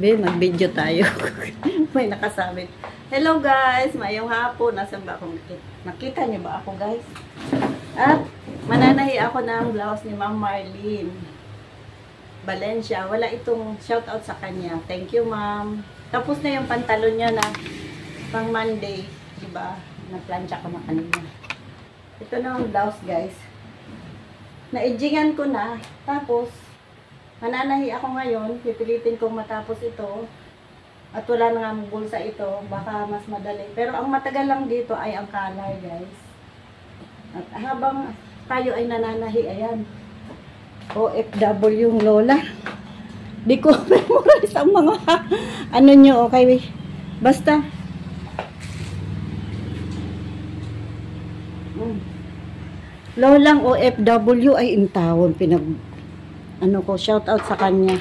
Be, mag-video tayo. May nakasabit. Hello guys, mayong hapon. Nasaan ba akong nakita niyo ba ako guys? At mananahi ako ng blouse ni Ma'am Marlene Valencia. Wala itong shout out sa kanya. Thank you ma'am. Tapos na yung pantalon niya na pang Monday. Diba? Naplansya ko na kanina. Ito na ang blouse guys. Naidjingan ko na. Tapos mananahi ako ngayon. Pipilitin kong matapos ito. At wala na nga bulsa ito. Baka mas madali. Pero ang matagal lang dito ay ang color guys. At habang tayo ay nananahi, ayan. OFW yung lola. Di ko memorize ang mga ano nyo, okay? Basta. Lolang OFW ay intawon. Ano ko, shout out sa kanya.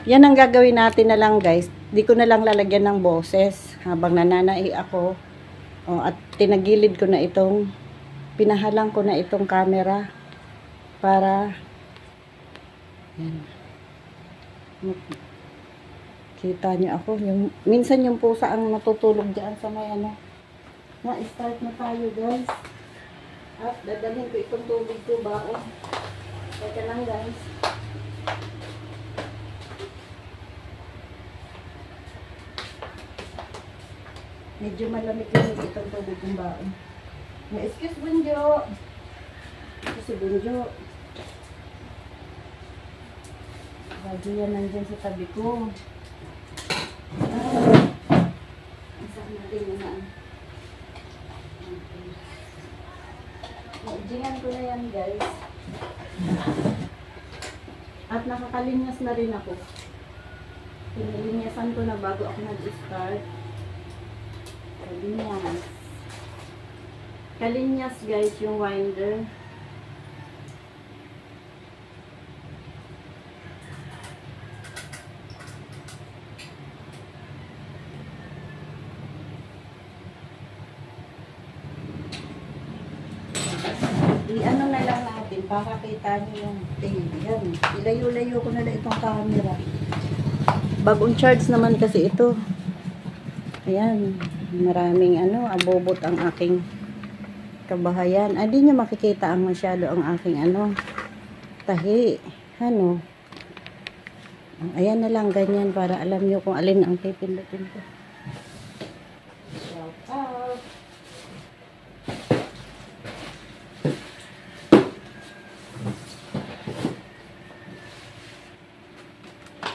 Yan ang gagawin natin na lang guys. Di ko na lang lalagyan ng boses habang nananahi ako. At tinagilid ko na itong pinahalang ko na itong camera para yan. Kita nyo ako. Minsan yung pusa ang natutulog dyan sa may ano. Na-start na tayo guys. At dadalhin ko itong tubig ko baon. Teka lang guys. Medyo malamig-lamig itong tubig ng baon. Excuse Bunjo. Ito si Bunjo. Bago yan nandyan sa tabi ko. Saan natin yun na. Jingan ko na yan guys. At nakakalinyas na rin ako. Pinalinyasan ko na bago ako nag-start. Kalinyas. Kalinyas guys yung winder. I-ano na lang natin para kita nyo yung tail. Yan. Ilayo-layo ko na lang itong camera. Bagong charge naman kasi ito. Ayan. Maraming abobot ang aking kabahayan. Di nyo makikita ang masyado ang aking tahi. Ayan na lang ganyan para alam nyo kung alin ang pipindutin ko. Shout out.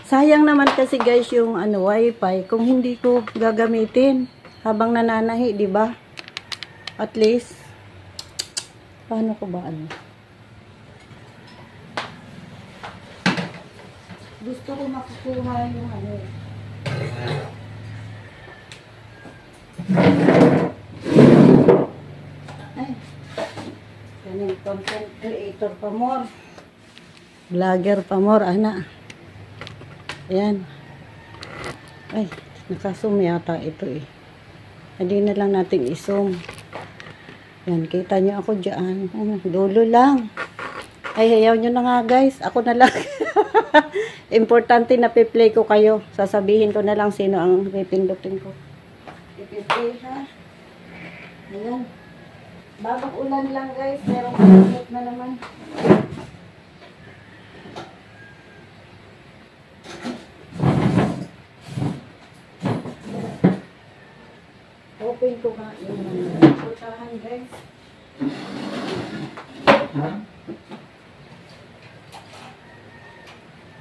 Sayang naman kasi guys yung wifi kung hindi ko gagamitin habang nananahi, di ba? At least paano ko ba gusto ko makukuha yung ganun, content creator pa more, vlogger pa more, ayan. Ay, nakasum yata ito Hindi na lang natin isum. Yan, kita nyo ako dyan. Dulo lang. Ay, hayaw nyo na nga guys. Ako na lang. Importante na piplay ko kayo. Sasabihin ko na lang sino ang pipindutin ko. Ipiplay ha. Ayan. Bagong ulan lang guys. Merong kalimut na naman. Open ko nga yung putahan guys.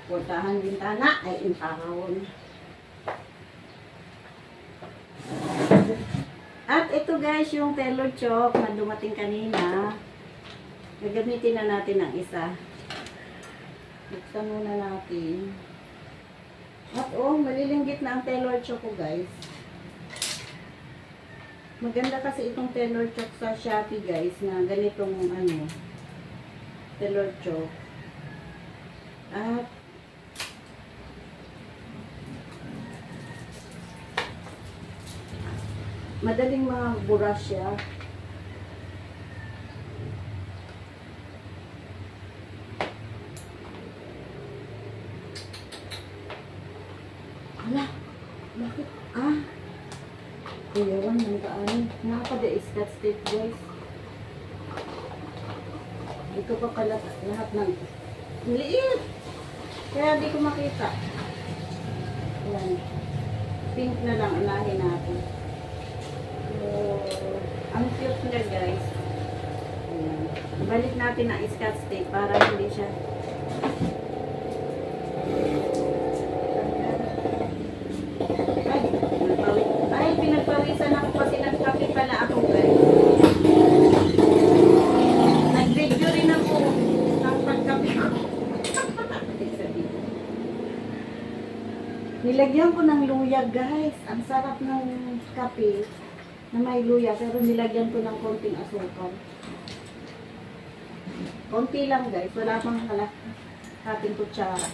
Putahan bintana ay impahawon. At ito guys yung tailor chalk na dumating kanina. Gagamitin na natin ang isa. Buksan muna natin. At malilinggit na ang tailor chalk ko guys. Maganda kasi itong tailor chalk sa Shopee guys na ganitong tailor chalk. At madaling mabura siya. Hala, bakit? Ah, kuyawan ng kaan. Nakapag-scotch tape, guys. Ito pa pala lahat ng liit. Kaya di ko makita. Ayan. Pink na lang unahin natin. So, ang cute niya, guys. Ayan. Balik natin ang scotch tape para hindi siya pinagpawisan ako kasi nagkape pala ako, guys. Nag-video rin ako ng pagkape ko. Nilagyan ko ng luya, guys. Ang sarap ng kape na may luya, pero nilagyan ko ng konting asukal. Konti lang, guys. Wala pang kalahating kutsara.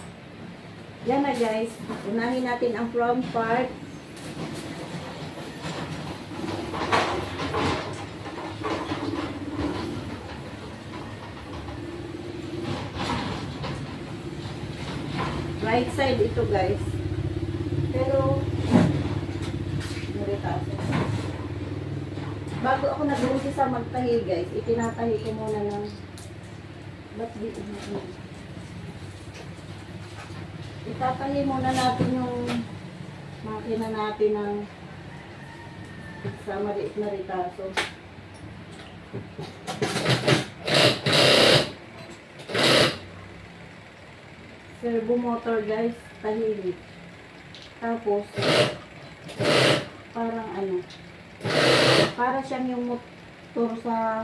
Yan na, guys. Unahin natin ang front part. Right side ito, guys. Pero bago ako nag-umpisa magtahi, guys, itinatahi ko muna ng itatahi muna natin yung makina natin ng sa maliit na ritaso. Servo motor, guys, tahimik. Tapos parang ano, para siyang yung motor sa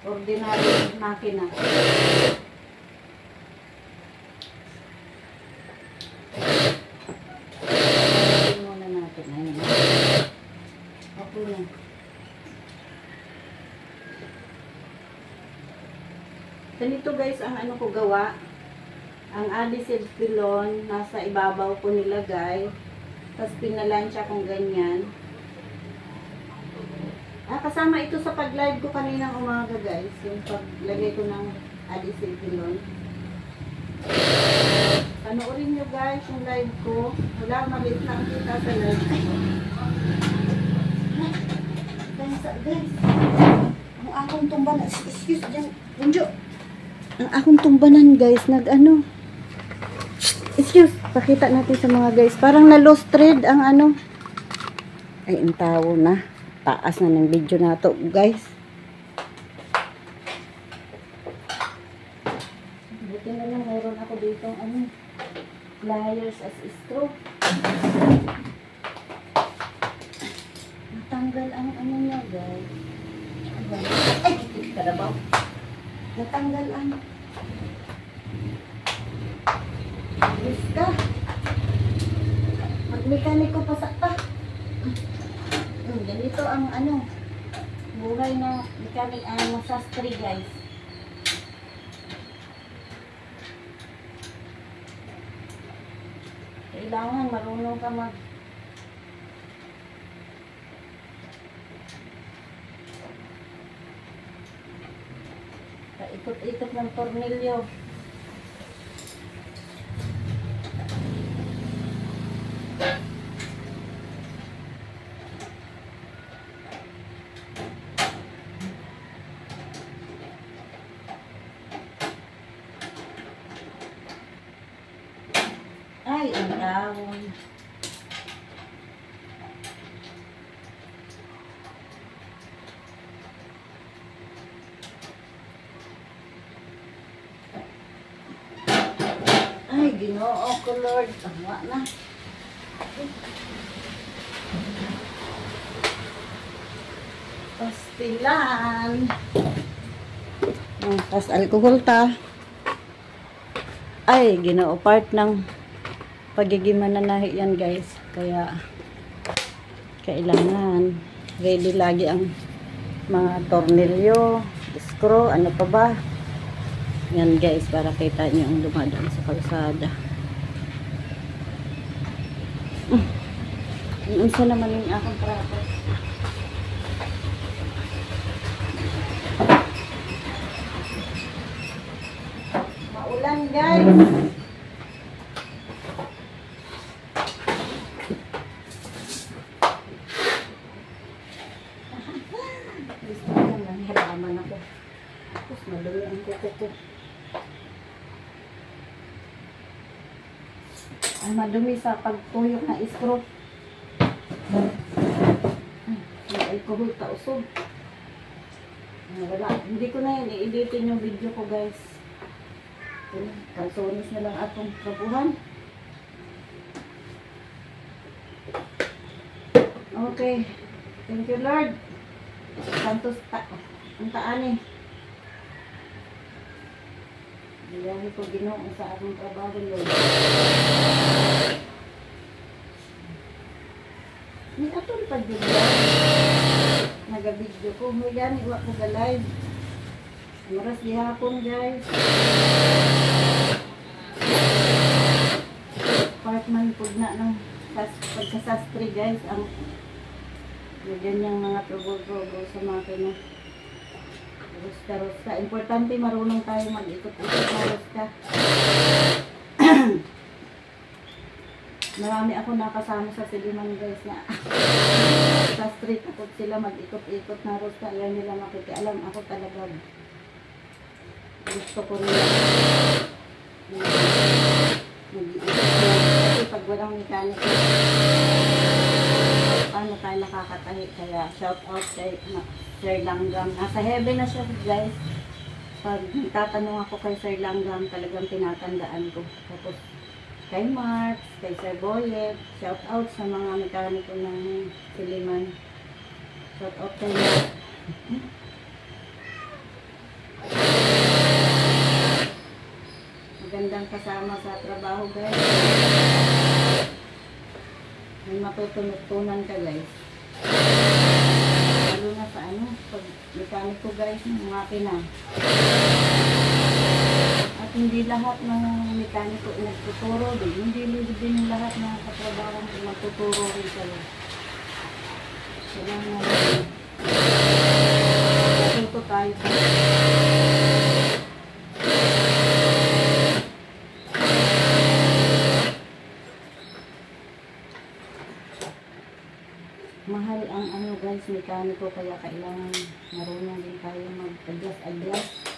ordinary makina. Tingnan muna natin. Ayun. Okay na. Ganito, guys, ang ano ko gawa. Ang adhesive pilon, nasa ibabaw ko nilagay. Tapos pinalansya kong ganyan. Kasama ito sa pag-live ko kaninang umaga, guys. Yung paglagay ko ng adhesive pilon. Panoorin nyo, guys, yung live ko. Wala, maliit lang kita sa live ko. Guys, ang akong tumbanan. Excuse dyan. Bunjo. Ang akong tumbanan, guys, nag-ano. Excuse, pakita natin sa mga guys. Parang na-lost thread ang ano. Ay, ang tao na. Taas na ng video na to, guys. Buti na lang, mayroon ako dito ano, pliers as straw. Natanggal ang ano niya, guys. Ay, karabaw. Natanggal ang Diyos ka. Magmekaniko pa sakta. Ganito ang ano, buhay na mekanik ang sastre, guys. Kailangan marunong ka mag ikot-ikot ng tornilyo. Ay, ang dahon. Ay, Ginoo ko, Lord. Tama na. Pastilan. Tapos alcohol ta. Ay, Ginoo, part ng pagiging mananahi yan, guys. Kaya kailangan ready lagi ang mga tornilyo, screw, ano pa ba. Yan, guys, para kita nyo ang dumadaan sa kalsada. Isa naman yung akong trapo. Maulan, guys. kuko. Ay, madumi sa pagtuyok na straw. May alcohol ka usog. Wala. Hindi ko na yun i-editin yung video ko, guys. Kalsonis na lang atong trabuhan. Okay. Thank you, Lord. Santos ang taan eh. Bilahi ko Ginoo sa akong trabaho, Lord. May atong pag-video. Nag-video ko. May gani, iwa ko ga-live. Maras gihapon, guys. Part man po na ng pagkasastri, guys. Ang ganyang mga trouble sa makina. Rusta. Importante marunong tayo mag-ikot-ikot na rusta. Marami ako nakasama sa Siliman, guys, na sa street ako sila mag-ikot-ikot na rusta. Alam nila makikialam. Ako talaga gusto ko rin mag-ikot kasi pag walang mekaniko paano tayo nakakatahi. Kaya shout out kay Sir Langgam. Nasa heaven na siya, guys. Pag tatanong ako kay Sir Langgam, talagang tinatandaan ko. Tapos kay Mark, kay Sir Boyet, shout out sa mga mekaniko ng Siliman. Shout out kay Mark. Magandang kasama sa trabaho, guys. May matutunan ka, guys. Lalo na sa pag mekaniko, guys, ng makina. At hindi lahat ng mekaniko nagtuturo din. Hindi lahat ng katrabaho magtuturo rin sa'yo. Kailangan natuto tayo. Mahal ang guys, mekaniko, kaya kailangan marunong din tayo mag-adjust.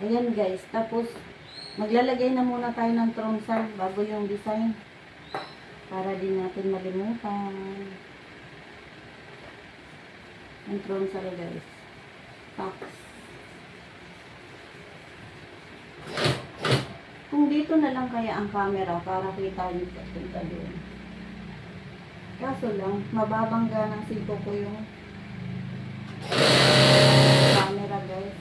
Ayan, guys, tapos maglalagay na muna tayo ng tromsal bago yung design para din natin malimutan. Ang tromsal, guys. Tax. Kung dito na lang kaya ang camera para kita nyo papunta doon. Kaso lang, mababangga ng siko ko yung camera, guys.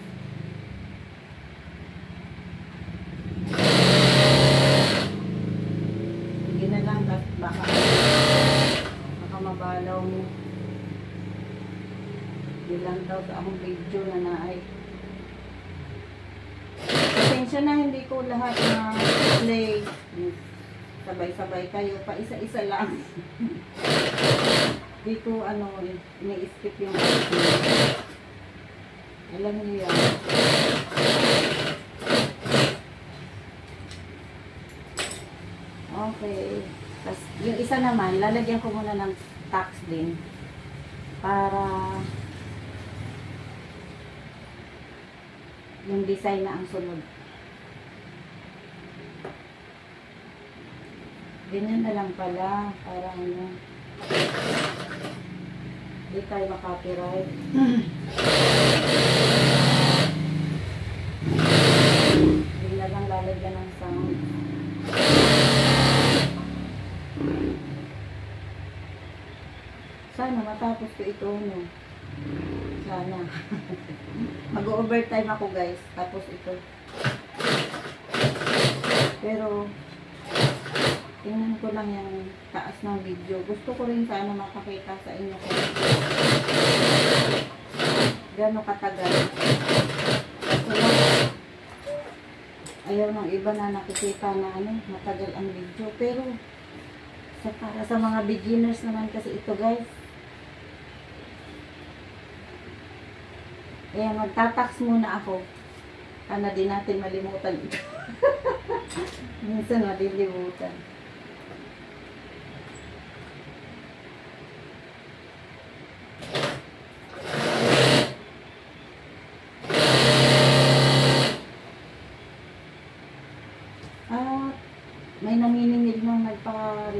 Sige na lang, baka mabalaw mo. Bilang daw sa akong video na naay. Pasensya na, hindi ko lahat na play. Sabay-sabay kayo. Pa isa-isa lang. Hindi ko, ina-skip yung alam niyo yan. Okay. Tapos, yung isa naman, lalagyan ko muna ng tax din. Para yung design na ang sunod. Ganyan na lang pala. Para hindi tayo makapiright. Hindi na lang lalagyan ng sound. Sana matapos ko ito, no? Sana. Mag-overtime ako, guys. Tapos ito. Pero tingnan ko lang yung taas ng video. Gusto ko rin sana makakita sa inyo kung gano'ng katagal. Kasi ayaw ng iba na nakikita na matagal ang video. Pero para sa mga beginners naman kasi ito, guys. Kaya magtatax muna ako. Sana din natin malimutan ito. Minsan malilimutan.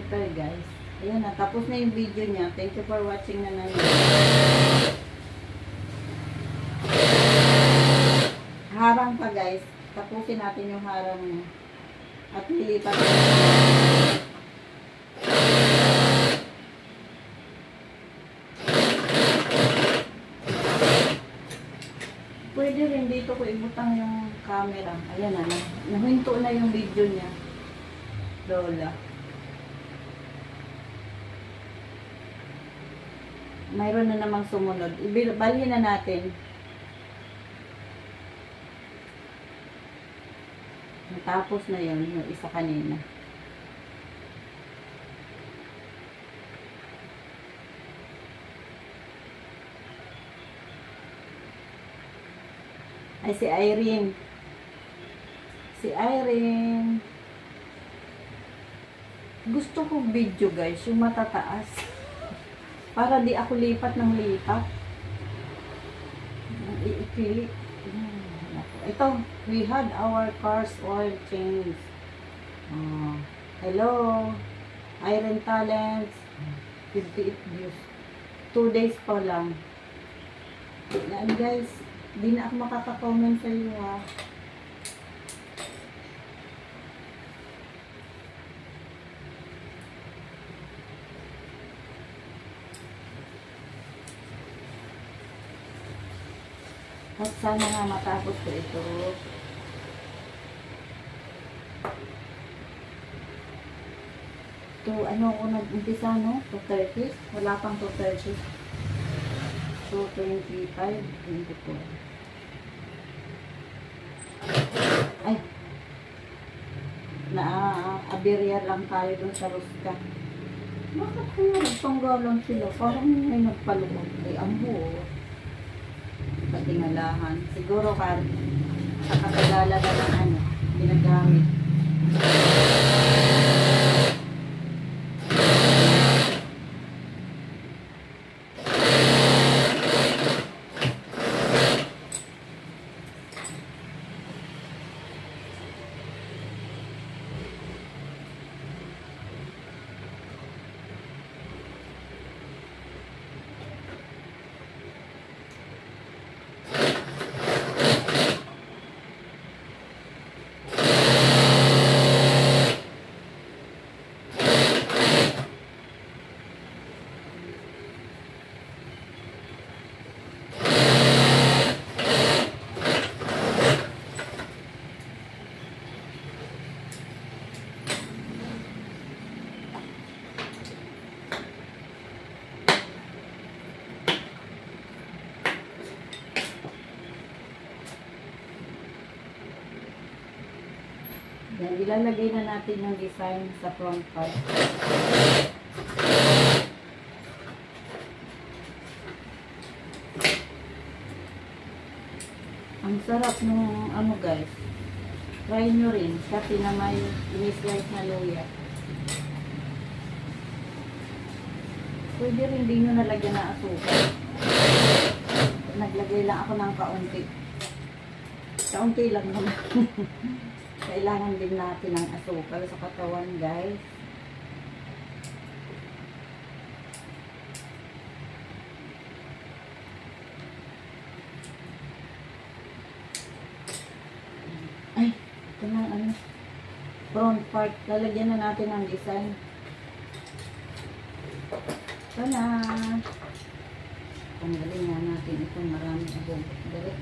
filter, guys. Ayan na, tapos na yung video niya. Thank you for watching na namin. Harang pa, guys. Tapusin natin yung harang niya. At lilipat. Pwede rin dito ko ibutang yung camera. Ayan na, nahinto na yung video niya. Lola. Mayroon na namang sumunod. Balhin na natin. Natapos na yun, yung isa kanina. Ay, si Irene. Si Irene. Gusto kong video, guys, yung matataas. Para di ako lipat ng lipat. Iikili. Ito, we had our car's oil change. Hello. Irene Talents. 58 views. 2 days pa lang. Yan, guys. Di na ako makaka-comment sa iyo, ha. At sana nga matapos ko ito. Ano ako nag-umpisa, no? 2:30? Wala pang 2:30. 2:25, 24. Ay! Aberya lang tayo dun sa Ruska. Bakit kaya nagtanggalan sila? Parang may nagpalumot. Ay, ambo. Patingalahan. Siguro sa katagala na ng ano, ginagamit. Yan, ilalagay na natin yung design sa front part. Ang sarap nung ano, guys. Try nyo rin kasi na may in-slice na luya. Pwede rin din nyo nalagyan na asukal. Naglagay lang ako ng kaunti. Kaunti lang naman. Kailangan din natin ng asukal sa katawan, guys. Ay, ito na ano. Front part. Lalagyan na natin ng design. Ito na. Tanggalin na natin ito. Maraming abog. Dali.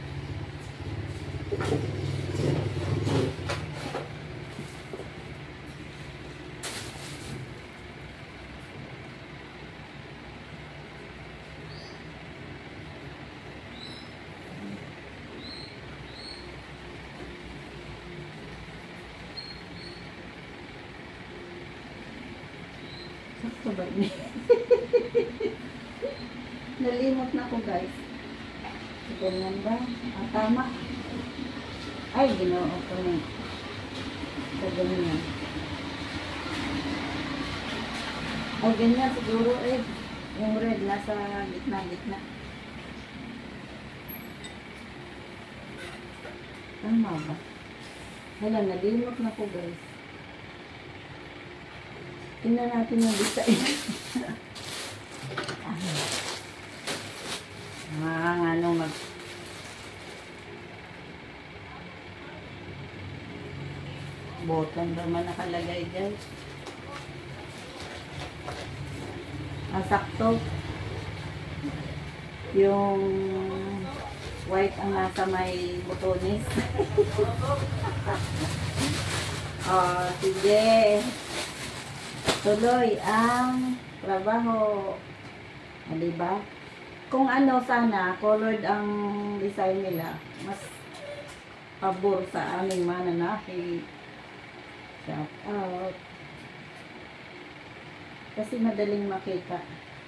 Sakto ba niya? Nalimot na ko, guys. Ganyan ba? Tama. Ay, ginoo ko na. So, ganyan. Ay, ganyan siguro eh. Yung red nasa gitna-gitna. Tama ba? Wala, nalimot na ko, guys. Tingnan natin yung design. Ano button naman nakalagay guys. Sakto. Yung white ang nasa may butones. Sige. Tuloy ang trabaho. Diba? Kung sana, colored ang design nila, mas pabor sa aming mananahi. Shout out. Kasi madaling makita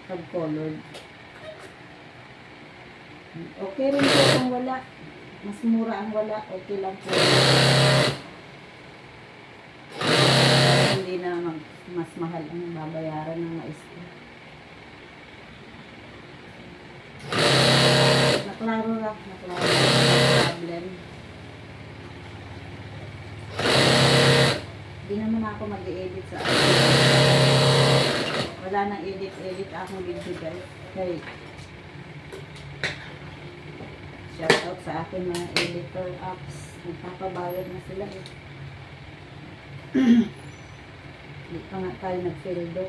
pag colored. Okay rin po kung wala. Mas mura ang wala. Okay lang po. Hindi na mas mahal ang babayaran ng maestro. Naklaro lang. Naklaro lang. Problem. Hindi naman ako mag-i-edit sa akin. Wala nang edit akong video guys. Okay. Shoutout sa akin mga editor apps. Nagpapabayad na sila eh. Hindi pa nga tayo nag-fildo.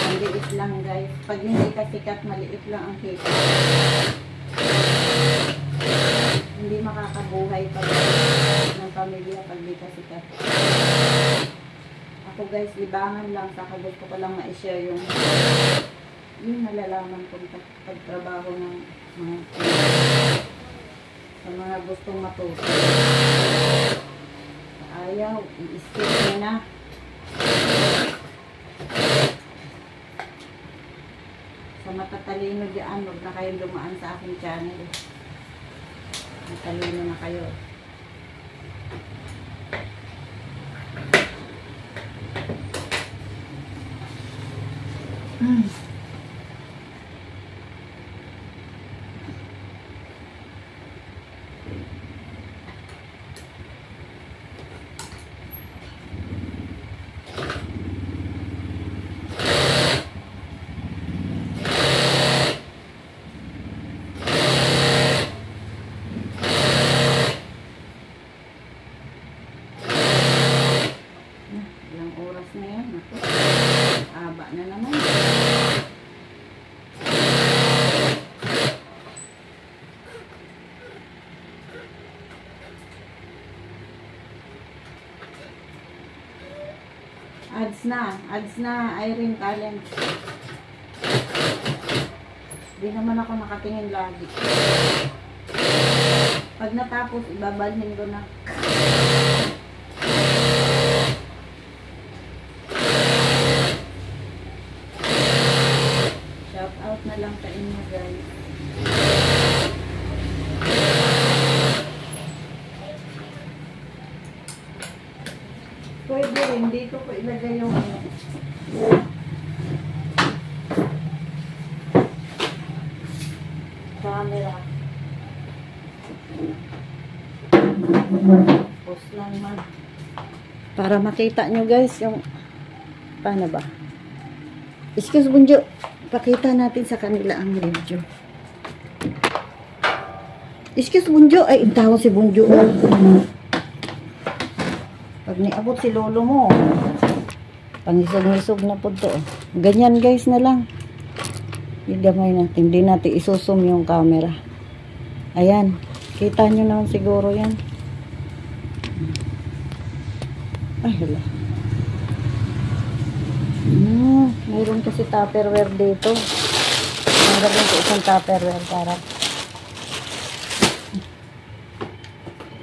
Maliit lang guys. Pag hindi ka sikat, maliit lang ang kita. Hindi makakabuhay pag ng pamilya pag di ka sikat. Ako guys, libangan lang. Saka gusto ko lang ma-share yung nalalaman kong pagtrabaho ng mga sa mga gustong matuto. Ayaw, i-skip nyo na. Sa matatalino diyan, huwag na kayong dumaan sa aking channel. Matalino na kayo. Ads na, Irene Talent. Di naman ako nakatingin lagi. Pag natapos, ibabalhin ko na. Shout out na lang sa inyo guys. Pwede rin, dito ko ilagay yung camera. Post lang man. Para makita nyo guys yung paano ba? Excuse Bunjo, pakita natin sa kanila ang video. Excuse Bunjo, ay tawag si Bunjo. Pag niabot si lolo mo, pangisog-nisog na po to. Ganyan guys na lang. Idamay natin. Hindi natin isusum yung camera. Ayan. Kita nyo naman siguro yan. Ay, hala. Mayroon kasi tupperware dito. Mayroon ko isang tupperware para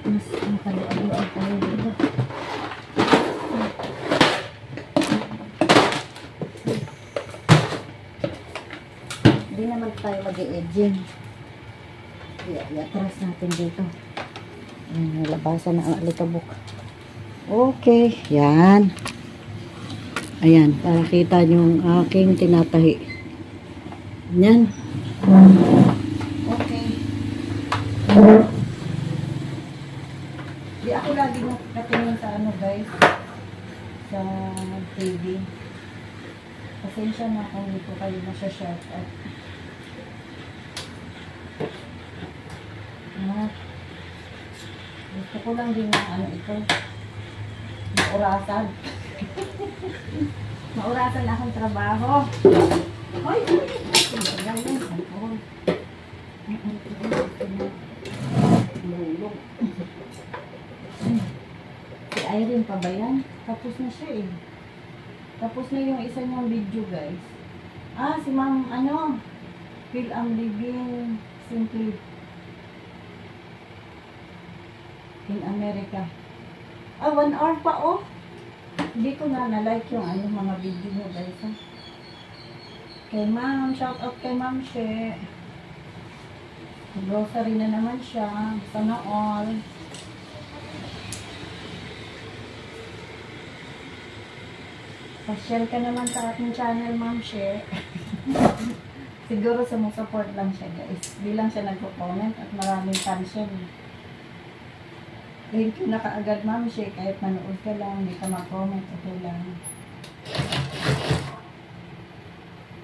mas makaluag-luag tayo dito. Hindi naman tayo mag-i-edging. I-atras natin dito. Labasan na ang alikabok. Okay. Yan. Ayan. Para kita yung aking tinatahi. Yan. Okay. Di ako lagi nakatingin sa ano guys. Sa TV. Pasensya na kung hindi ko kayo masya-shout out. Gusto ko lang din ng ano ito. Maurasan. Maurasan akong trabaho. Hoy! Si Irene pa ba yan? Tapos na siya eh. Tapos na yung isa niyang video guys. Ah, si Ma'am ano? Feel I'm living simply in America. Ah, 1 hour pa oh. Hindi ko na-like yung ano, mga video mo guys ha. Kay Ma'am, shout out kay Ma'am She. Grocery na naman siya. Sana all. Pa-share ka naman sa ating channel, Ma'am She. Siguro sumusupport lang siya guys. Di lang siya nagpo-comment at maraming fans siya. Thank you na kaagad, Ma'am She. Kahit manood ka lang, hindi ka mag-comment, okay lang.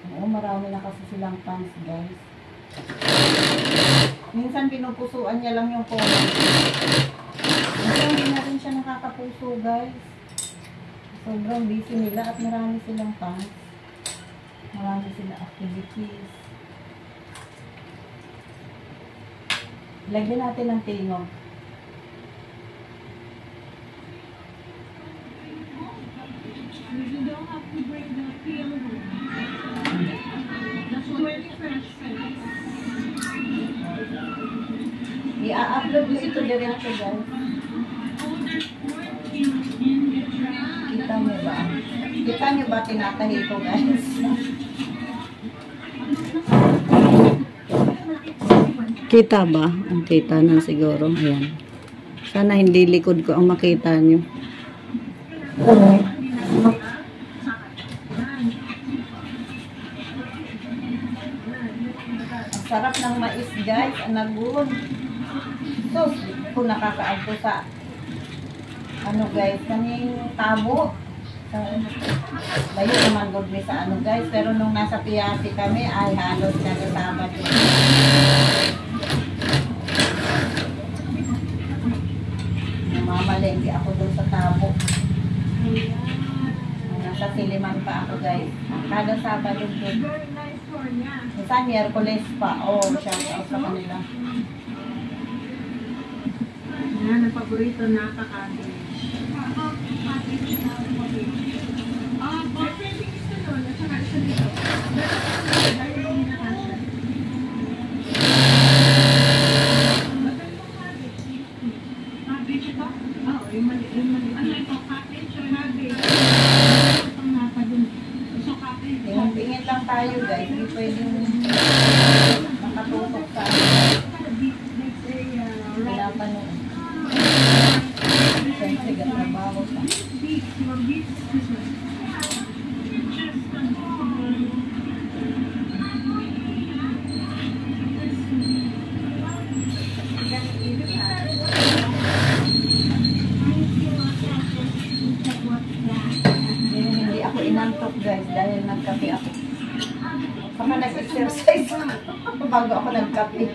Oo, marami na kasi silang fans, guys. Minsan pinupusuan niya lang yung comment. Minsan hindi na rin siya nakakapuso, guys. Sobrang busy nila at marami silang fans. Marami silang activities. Lagyan natin ng tingog. I-upload mo ito diretso guys. Kita nyo ba? Kita nyo ba tinatahi ko guys? Kita ba? Ang kita na siguro. Ayan. Sana hindi likod ko ang makita nyo. Sarap ng mais guys, anagun. So, kung nakakaagpo sa ano guys, kaning tabo. Layo naman good sa ano guys, pero nung nasa Piasi kami ay halos nagsasabat yun. Namamalengke ako doon sa tabo. Nasa Siliman pa ako guys. Kada Sabado doon. Minsan Miyerkules pa. Oh, shout out sa kanila. Yan, ang paborito na kakabi. Boyfriend yung isa doon, at saka isa dito. Dahil yung hinakasya. Bagal mo cabbage. Cabbage ito? Oo, yung mali. Ano ito? Cabbage or cabbage? Itong nasa dun. So, cabbage. Tingin lang tayo guys. Hindi pwedeng makatutok sa pinapanood. Siyempre, gatrabaho sa hindi ako inantok guys dahil nagkape ako. Saka nag-exercise bago ako nagkape.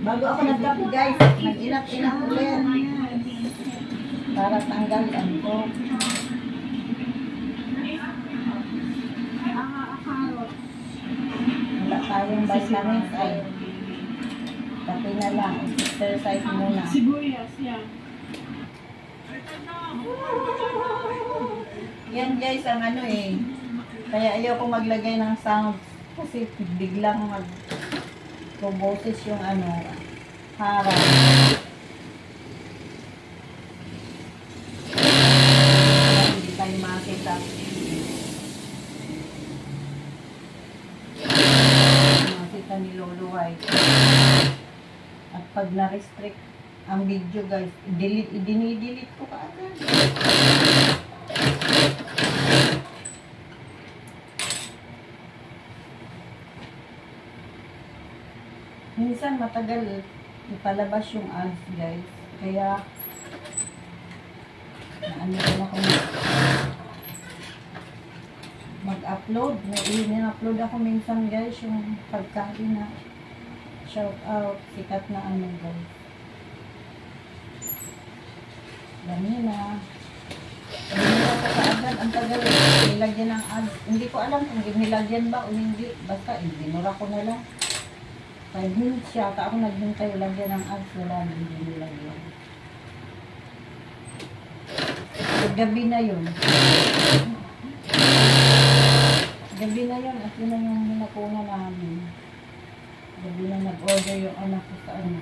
Bago ako nagkape guys, nag-inap-inap ulit para tanggal ang ko. Wala tayong vitamins ay kape na lang, exercise muna. Sibuyas, yan. Yan guys ang ano eh, kaya ayaw ko maglagay ng sound kasi biglang mag-boses yung ano, harap. Hindi tayo makita. Makita ni Lolo White. At pag na-restrict ang video guys, i-delete ko kaagad. Minsan matagal ipalabas yung ads guys. Kaya, ano rin ako mag-upload. May-upload ako minsan guys, yung pagkain na shout out, sikat na ano guys. Dami na. Hindi na ako kaagad, ang tagal nilagyan ng ads. Hindi ko alam kung nilagyan ba o hindi. Basta, binura ko na lang. 5 minutes yata ako naghintay lagyan ng ads. Wala na, hindi nilagyan. So, gabi na yun. Gabi na yun at yun na yung hinakuna namin. Gabi na nag-order yung anak ko sa ano.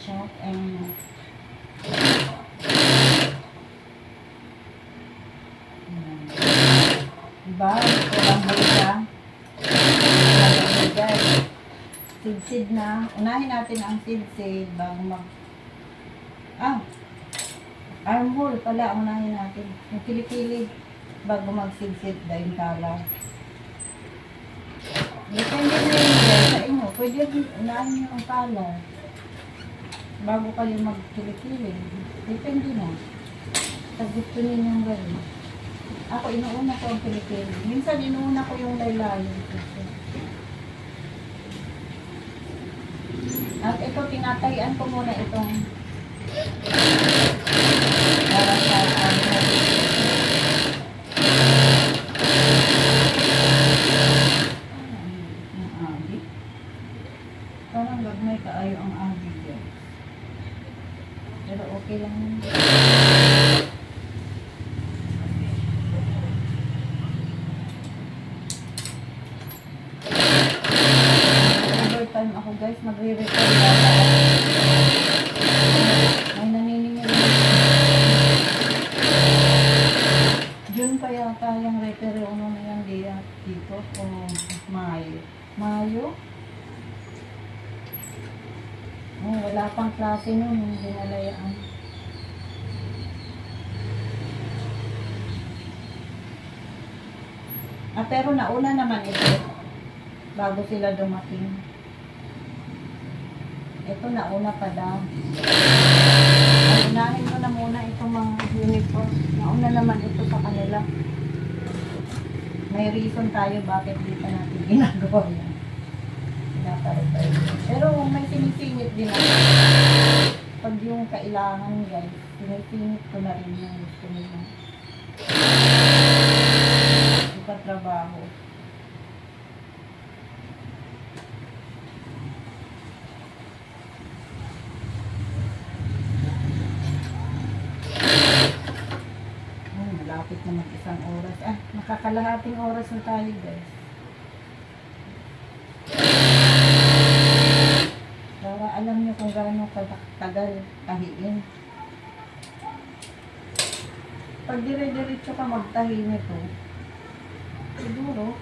Shout and diba? Walang bulsa. Guys, sid-sid na. Unahin natin ang sid-sid bago mag... armhole pala. Unahin natin. Yung kilikili bago mag-sid-sid dahil kala. Depende na yun guys sa inyo. Pwede unahin nyo ang kala bago kayo mag-kilikili. Depende na. Sa gusto ninyong gawin. Ako, inuuna ko ang kilikili. Minsan, inuuna ko yung laylayo. At ito, tinatayan ko muna itong para sa ang agi. Parang gagmay kaayo ang agi dyan. Pero okay lang yun. Time ako guys, magre-record data. May naniningil. June pa yata yung repere uno na yan dito o Mayo. Mayo? Oh, wala pang klase nun, hindi nalayaan. Pero nauna naman ito bago sila dumating. Ito nauna pa daw. Unahin ko na muna itong mga uniform. Nauna naman ito sa kanila. May reason tayo bakit dito natin ginagawa yan. Pero may sinisingit din ako. Pag yung kailangan guys, sinisingit ko na rin yung gusto nila. Ipatrabaho. Malapit na mag-isang oras. Nakakalahating oras na tayo guys. Para alam nyo kung gaano katagal tahiin. Pag dire-diretso ka magtahi nito, siguro,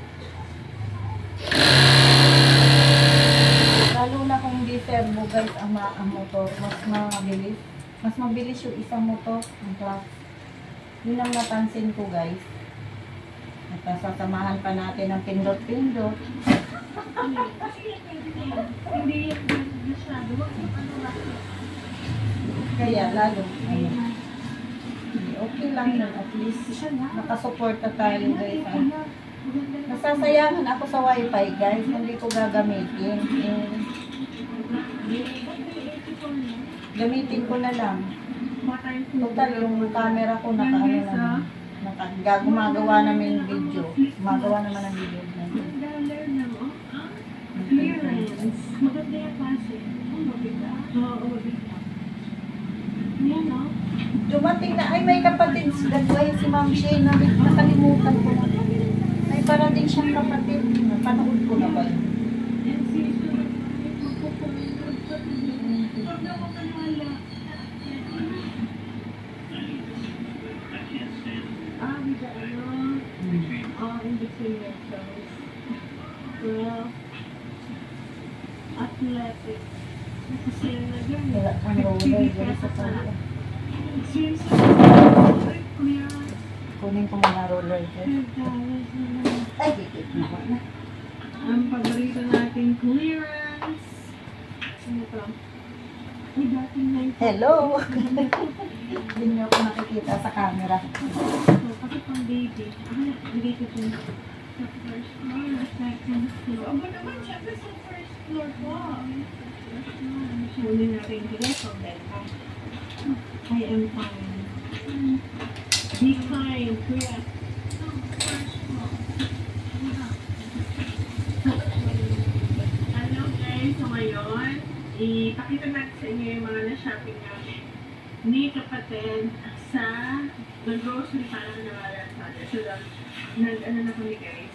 lalo na kung hindi servo guys ang motor, mas mabilis. Mas mabilis yung isang motor, ang class. Yun ang napansin ko guys. Natasasamahan pa natin ng pindot-pindot. Hindi yan masyado. Kaya lalo. Okay lang yun. At least nakasuporta tayo guys. Nasasayangan ako sa wifi guys. Hindi ko gagamitin. Gamitin ko na lang. Total, yung camera ko naka-ano naman. Gumagawa namin video. Gumagawa naman ng video. Clearance. Maganda yung klase. Oo, yan o. Dumating na, ay may kapatid. Gagawin si Ma'am Shane. Nakalimutan ko na. Ay para din siyang kapatid. Napanood ko na ba yun? Athletic. Kasi nag-yan. Wala kang roller dyan sa pala. Kunin ko mga roller dyan. Ay, dikit na ko na. Ang paborito nating clearance. Ano to? May dating 9. Hello! Hindi niyo ako nakikita sa camera. So, kasi pang baby. Ako na, bigay ko dun sa first floor, second floor. Aba naman, syempre sa first floor po. First floor. Suli natin dito sa benta. I am fine. Be kind, kuya. First floor. Hello guys, so ngayon, ipakita natin sa inyo yung mga na-shopping namin ni kapatid sa the grocery parang nawala sa atin. So, nag-ano na kami guys.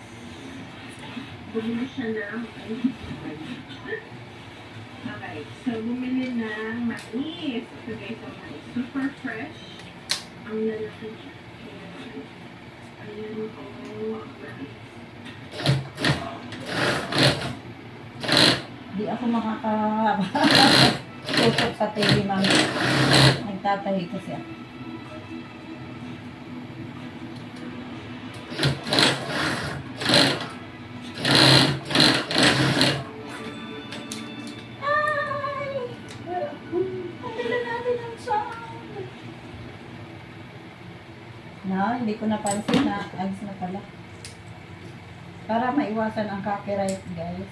Bumili siya ng okay. So, bumili ng mais. Ito guys, ang mais. Super fresh. Ang lalaki niya. Ayan po ang mais. Di ako makaka-tutok sa TV, mami. Nagtatahi ko siya. Na, hindi ko napansin na ads na pala. Para maiwasan ang copyright, guys.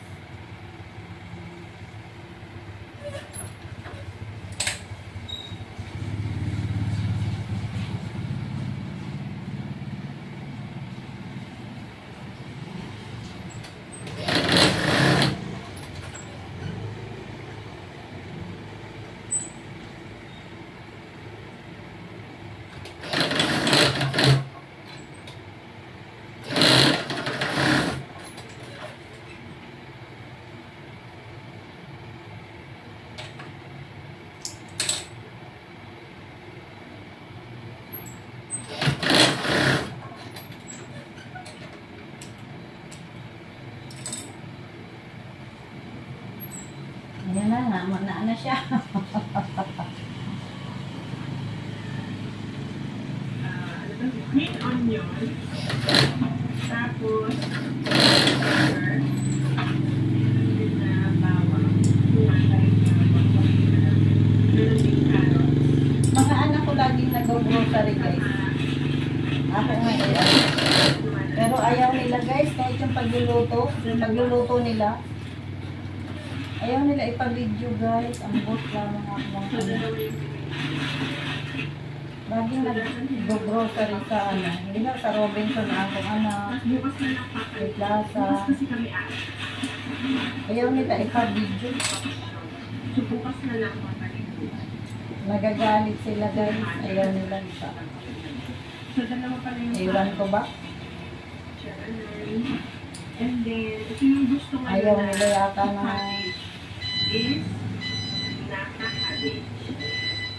Ayan na, na siya. Green onion. Tapos, pepper. Meron din na bawang. Meron din carrots. Mga anak ko laging nag-grocery, guys. Ako ngayon. Pero ayaw nila, guys, kahit yung pagluluto nila. Ayaw nila ipag-video, guys. Ang bot lang ng So, dalawa yung laging nag-grocery sa ano. Hindi na sa Robinson na akong anak. Tapos bukas na lang May papalit. plaza. Bukas kasi kami Ayaw nila ipag-video. So, bukas na lang papalit. Nagagalit sila, guys. Ayaw nila ipa. So, dalawa pala yung Iwan ko ba? And then, ito yung gusto nga Ayaw nila yata na is nasa cabbage.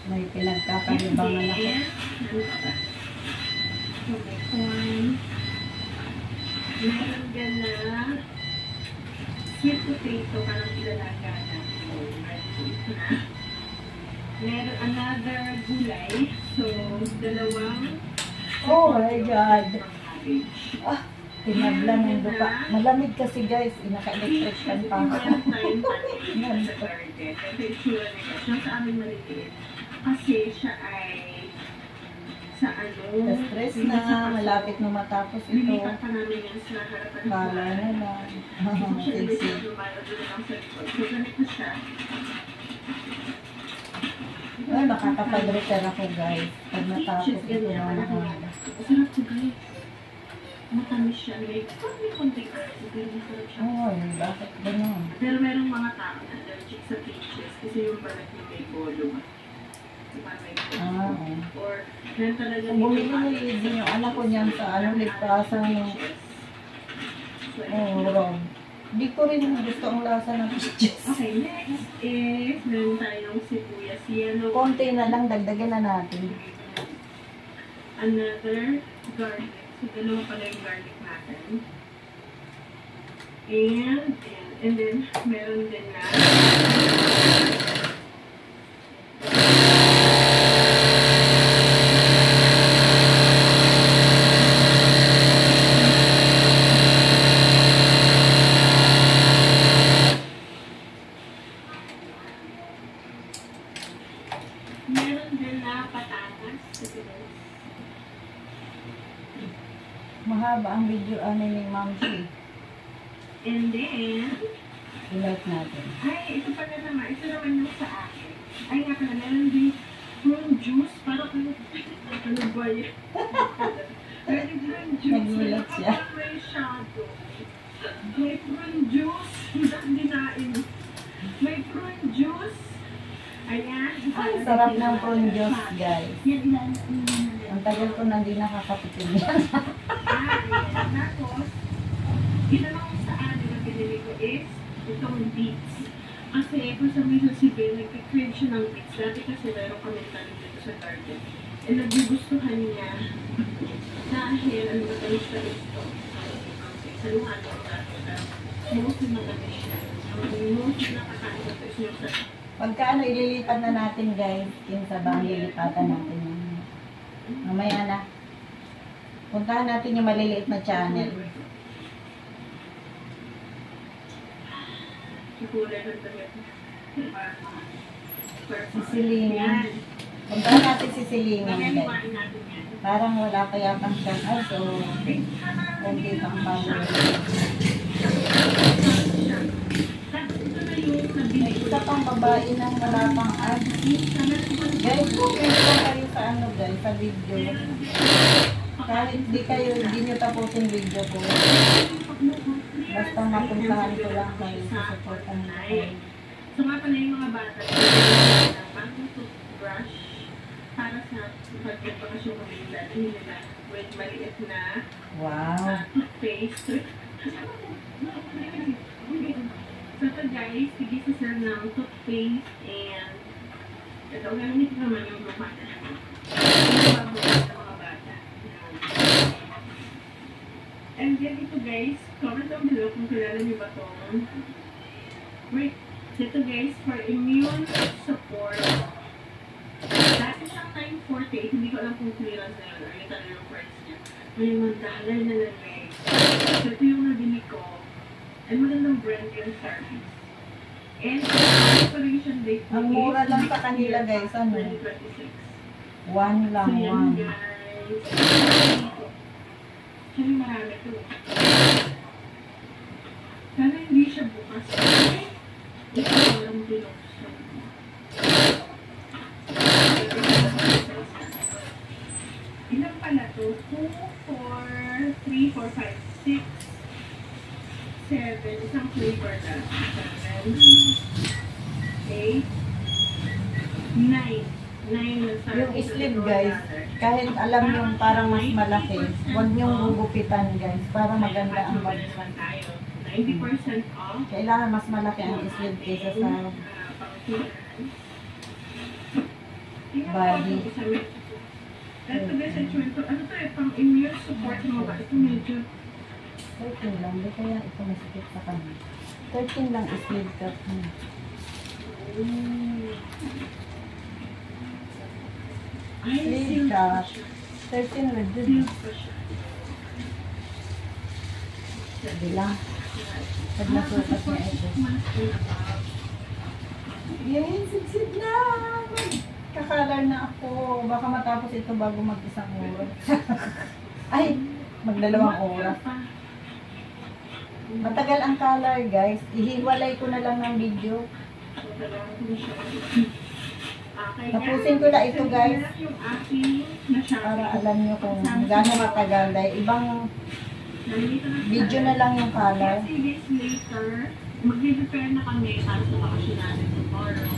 may pinagkakalibangan ako. And, ano pa ba? So, may corn. Meron dyan na sweet potato, parang ilalaga na. So, ito na. Meron another gulay. So, dalawang Oh my God. cabbage. Ah, tinabla ng dupa. Malamig kasi, guys. Inaka-electric fan pa ako. Meron tayong panin sa garden. Ito yung tsura nito. Siya sa amin maliit. Kasi siya ay sa ano. Na-stress na. Malapit na matapos ito. Lilipat pa namin yan sa harapan ng Kala bahay. na lang. So, siya nabit Sisi. na lumayo doon lang sa likod. So, ganito siya. Ay, makakapag-repair ako, guys. Pag natapos ito na naman. Masarap to, guys. Matamis siya. May konting acid. Pero masarap siya. Ay, bakit ganun? Pero merong mga tao na allergic sa peaches kasi yung balat niya may volume. Diba may Ah, volume? Or meron talaga kung bumili din yung anak ko niyan sa ano, ligpasan yung Rob. Di ko rin gusto ang lasa ng peaches. Okay, next is meron tayong sibuyas yellow. Konti na lang, dagdagan na natin. Another garlic. So, dalawa pala yung garlic natin. And then, meron din na kami ni Ma'am G. And then, I-like natin. ay, ito pala naman. Ito naman yung sa akin. Ay, nga pala, meron din prune juice. Parang ano ba yun? Meron prune juice. Nagulat siya. May shadow. May prune juice. Dinain. May prune juice. Ayan. Ay, sarap ng prune juice, guys. Yan, ilan. Ang tagal ko na hindi nakakatikim yan. Ayan. Tapos, yun naman kung saan na pinili ko is itong beets. Kasi kung sa reason si Ben, nag-crave siya ng beets. Dati kasi meron kami tanim dito sa garden. And nagugustuhan niya dahil ano ba tayo sa ito? Saluhan ko dati. Mostly magabi siya. Mostly nakakain ko is yung sa Pagka ano, ililipat na natin, guys. Yung sa bang lilipatan natin yun. Mamaya na. Puntahan natin yung maliliit na channel. Sisilingan. Puntahan natin sisilingan, guys. Parang wala pa yatang siyang so okay pang power. May isa pang babae nang wala pang ad. Guys, comment lang kayo sa ano, guys, sa video. Kahit hindi nyo tapusin video ko. Basta mapuntahan ko lang kayo sa supportan nyo kayo. So nga pala yung mga bata, bagong toothbrush para sa pagkakasyon kami dati nila with maliit na toothpaste. So ito guys, sige sa sir ng toothpaste and ito, gamit naman yung mukha na naman. Yung bago sa mga bata. And then ito guys, comment down below kung kilala niyo ba itong wait, ito guys, for immune support. Dati siyang 948, hindi ko alam kung clearance na yun or yung talaga yung price niya. May mandalay na lamig. So ito yung nabili ko. And magandang brand yung service. And expiration date Ang mura lang sa kanila, guys, ano? 2026. One lang, So yan one. guys. Sabi marami ito. Sana hindi siya bukas. Ito walang binuksan. Ilan pala to? 2, 4, 3, 4, 5, 6, 7. Isang flavor na. 7, 8, 9. 9 na sa Yung sleeve, guys, kahit alam yung parang mas malaki, huwag niyong gugupitan, guys, para maganda ang bag. 90% off. Kailangan mas malaki ang sleeve kaysa sa body. Ito guys, ano to eh, pang immune support mo ba? Ito medyo 13 lang, di kaya ito masikip sa kanya. 13 lang sleeve cut. ay, Sleeve cut. 13 with this. Sabi lang. Pag nasukat niya ito. Yan, sigsid na! Kakalar na ako. Baka matapos ito bago mag-isang oras. Ay, magdalawang oras. Matagal ang color, guys. Ihiwalay ko na lang ng video. Tapusin ko na ito, guys. Para alam nyo kung gano'ng matagal. Dahil ibang video na lang yung color. 3 days later, mag-prepare na kami para sa bakasyon natin tomorrow.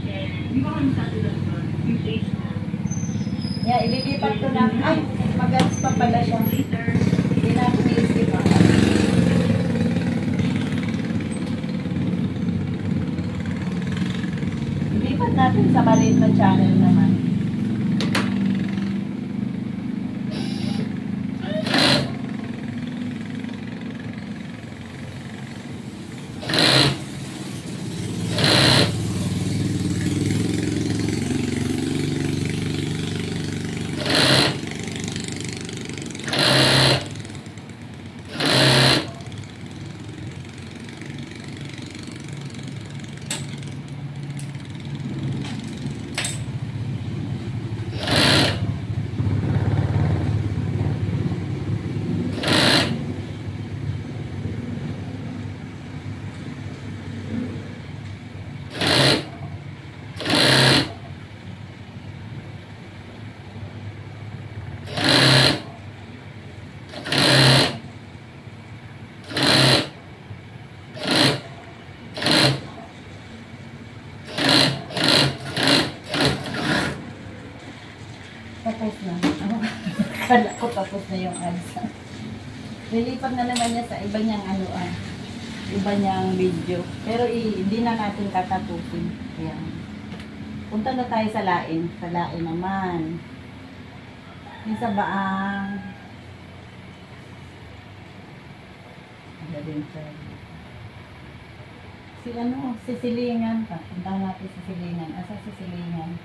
And di ba kami tatulad doon? few days na. Yeah, ililipat ko na. Ay, mag-ads pa pala siya. Later, Hindi natin i-skip ako. Ilipat natin sa maliit na channel naman. Kala ko tapos na yung ads. Lilipat na naman niya sa iba niyang iba niyang video. Pero hindi na natin tatapusin. Ayan. Punta na tayo sa lain. Sa lain naman. Yung sa baang. Si Silingan. Punta natin si Silingan. Asa si Silingan?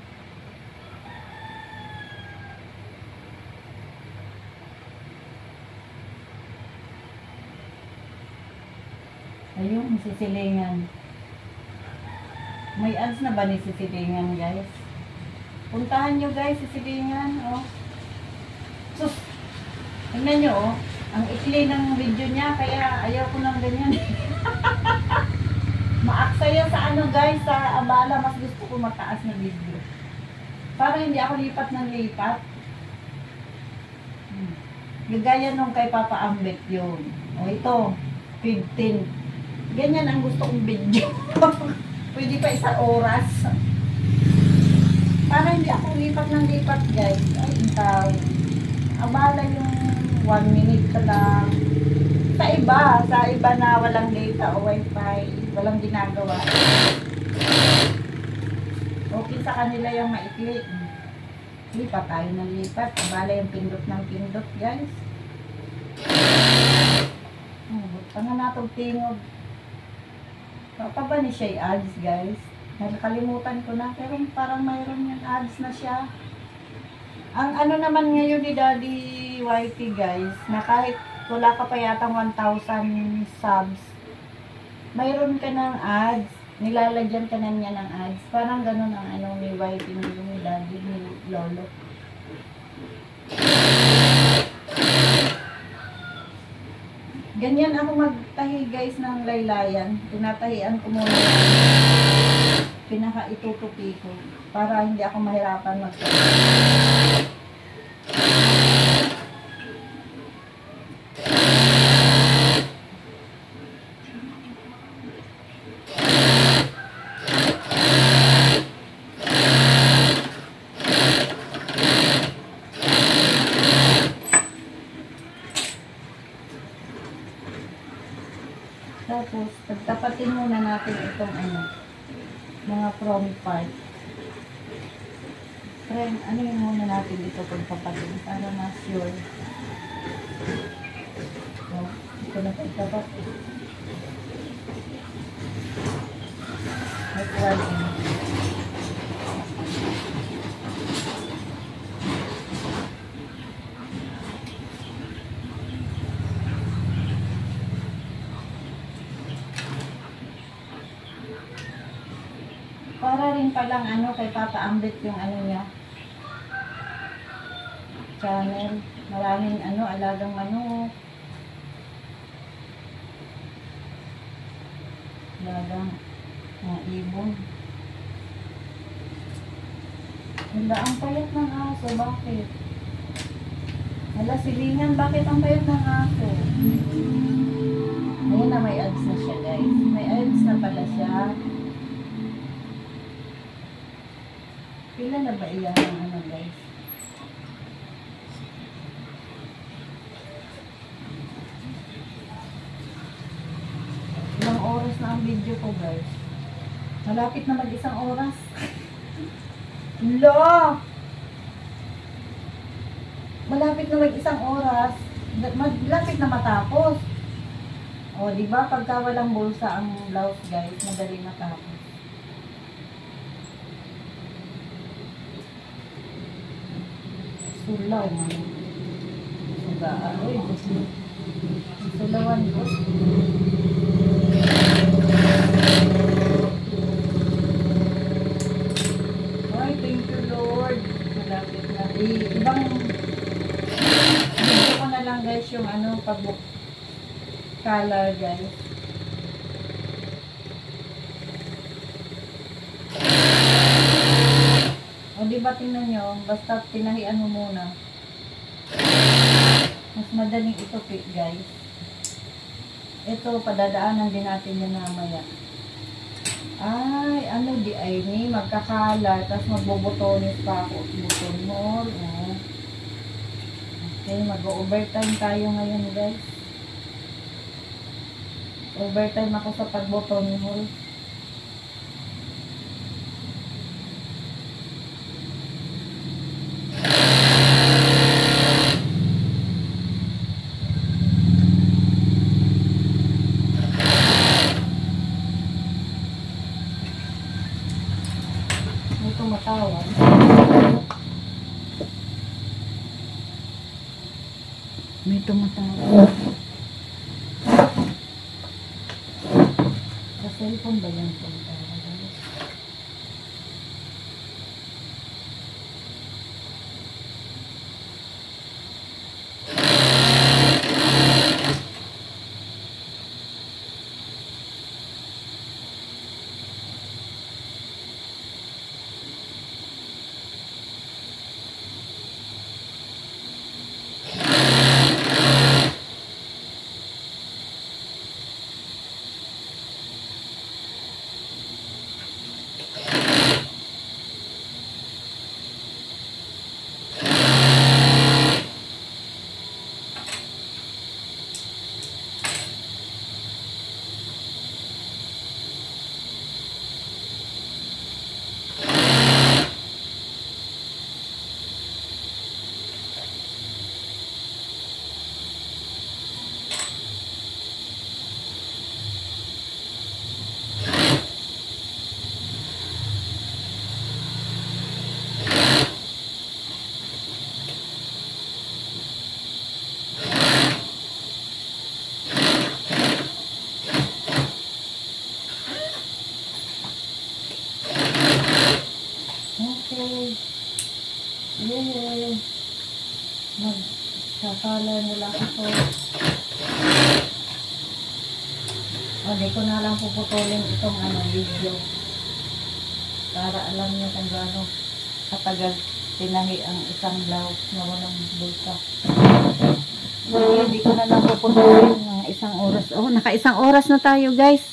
Ayun, sisilingan. May ads na ba ni sisilingan, guys? Puntahan nyo, guys, sisilingan, oh. Sus! Tingnan nyo, oh. Ang ikli ng video niya, kaya ayaw ko ng ganyan. Maaksaya sa guys, sa abala, mas gusto ko mataas na video. Para hindi ako lipat ng lipat. Gagaya nung kay Papa Ambet yun. O ito, 15. Ganyan ang gusto kong video. Pwede pa 1 oras. Para hindi ako lipat ng lipat, guys. Ay, ikaw. Abala yung 1 minute ka lang. Sa iba na walang data o wifi, walang ginagawa. Okay sa kanila yung maikli. Lipat tayo ng lipat. Abala yung pindot ng pindot, guys. Tanga natong tingog. Pa ba ni siya ads, guys? Nakalimutan ko na, pero parang mayroon yung ads na siya. Ang naman ngayon ni Daddy YT, guys, na kahit wala ka pa yatang 1,000 subs, mayroon ka ng ads, nilalagyan ka na niya ng ads. Parang ganun ang ni YT ni Daddy, ni Lolo. Ganyan ako magtahi, guys, ng laylayan. Tinatahian ko muna pinaka-itutupi ko para hindi ako mahirapan magtahi. Tapos, pagtapatin muna natin itong mga front part. Friend, yung muna natin ito pagtapatin para ma-sure. So, ito na pagtapat. Like one. Para rin palang kay Papa Ambit yung niya. Channel. Maraming alagang manok. Alagang mga ibon. Wala, ang payat ng aso. Bakit? Wala, silingan. Bakit ang payat ng aso? Ayun na, may ads na siya, guys. May ads na pala siya. Pila na ba iyan ang guys? Ilang oras na ang video ko, guys? Malapit na mag-1 oras. Lo! Malapit na mag-1 oras. Malapit na matapos. O, diba? Pagka walang bulsa ang blouse, guys, madali matapos. Sulaw man. Sugaan. Uy, sulawan ko. Ay, thank you, Lord. Malapit na. Ibang video ko na lang, guys, yung pag-book color, guys. O, diba tingnan nyo, basta tinahian mo muna. Mas madaling itupik, guys. Ito, padadaanan din natin yun mamaya. Ay, di ay ni, magkakalat, tapos magbobotonis pa ako. Buton mo, Okay, mag-overtime tayo ngayon guys. Overtime ako sa pag-button hole. May tumatawag. May tumatawag. Sa cellphone ba yan tumatawag? Okay. Yay! Magkakala nila ako. O, di ko na lang puputulin itong video. Para alam niyo kung gaano katagal tinahi ang isang blouse na walang bulsa. Hindi ko na lang puputulin ng isang oras. Oh, naka-isang oras na tayo guys.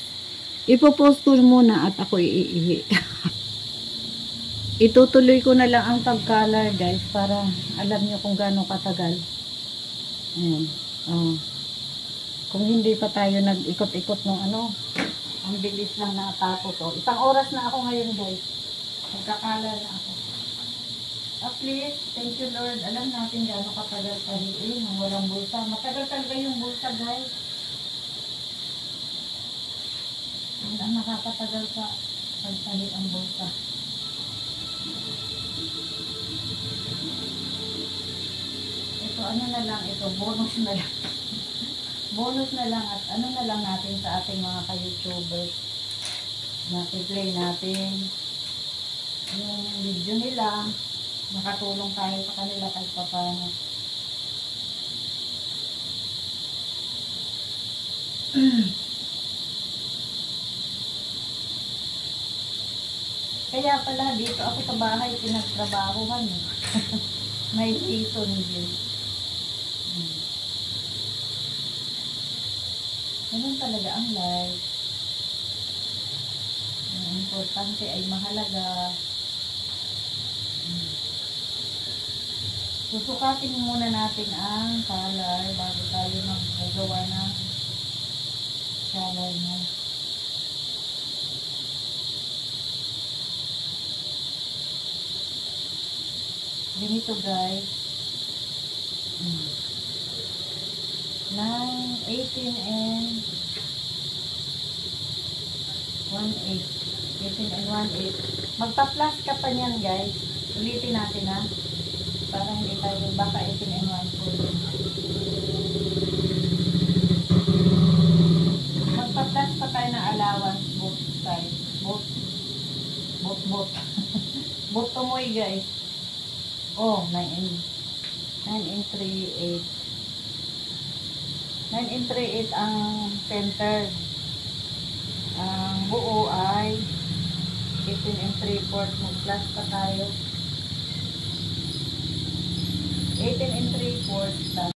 Ipopost ko muna at ako iihi. Itutuloy ko na lang ang pag-color guys para alam nyo kung gaano katagal. Ayan. Oh. Kung hindi pa tayo nag-ikot-ikot ng ang bilis lang nakatapos. Oh. Isang oras na ako ngayon guys. Magka-color na ako. At least, thank you Lord. Alam natin gaano katagal tahiin ng walang bulsa. Matagal talaga yung bulsa guys. Ang nakakatagal sa pagtahi ang bulsa. Ito ano na lang, ito bonus na lang. Bonus na lang at ano na lang natin sa ating mga ka-YouTubers. Nati-play natin yung video nila. Nakatulong tayo sa kanila kahit paano. Kaya pala dito ako sa bahay pinagtrabahuhan. May season din. Ganun talaga ang life. Ang importante ay mahalaga. Susukatin muna natin ang color bago tayo magagawa ng color na. Ganito guys. 9, 18 and 1/8. 18 and 1/8. Magpa-plus ka pa niyan guys. Ulitin natin ha. Para hindi tayo baka 18 and 1/4. Magpa-plus pa tayo ng allowance both sides. Both. Both tumoy guys. Oh, 9 and 3/8. 9 and 3/8 ang center. Ang buo ay 18 and 3/4. Mag-plus pa tayo. 18 and 3/4 plus